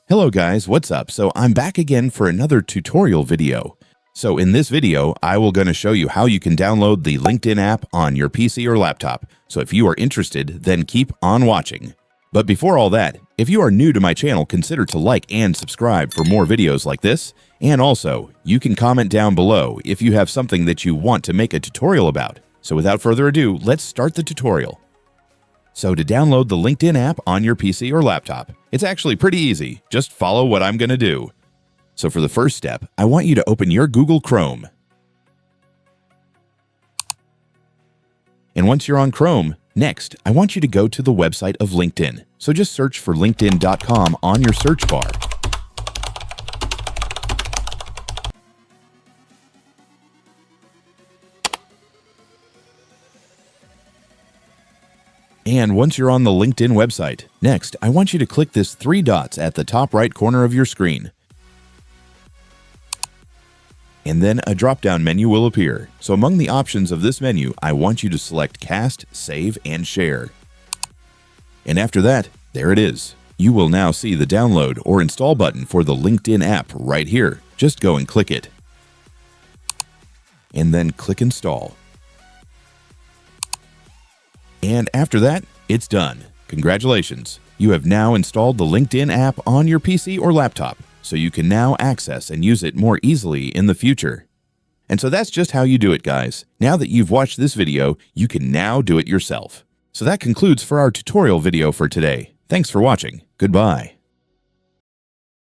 Hello guys, what's up? So I'm back again for another tutorial video. So in this video, I will going to show you how you can download the LinkedIn app on your PC or laptop. So if you are interested, then keep on watching. But before all that, if you are new to my channel, consider to like and subscribe for more videos like this. And also, you can comment down below if you have something that you want to make a tutorial about. So without further ado, let's start the tutorial. So to download the LinkedIn app on your PC or laptop, it's actually pretty easy. Just follow what I'm going to do. So for the first step, I want you to open your Google Chrome. And once you're on Chrome, next, I want you to go to the website of LinkedIn. So just search for linkedin.com on your search bar. And once you're on the LinkedIn website, next, I want you to click this 3 dots at the top right corner of your screen. And then a drop-down menu will appear. So among the options of this menu, I want you to select Cast, Save, and Share. And after that, there it is. You will now see the download or install button for the LinkedIn app right here. Just go and click it. And then click Install. And after that, it's done. Congratulations! You have now installed the LinkedIn app on your PC or laptop, so you can now access and use it more easily in the future. And so that's just how you do it, guys. Now that you've watched this video, you can now do it yourself. So that concludes for our tutorial video for today. Thanks for watching. Goodbye.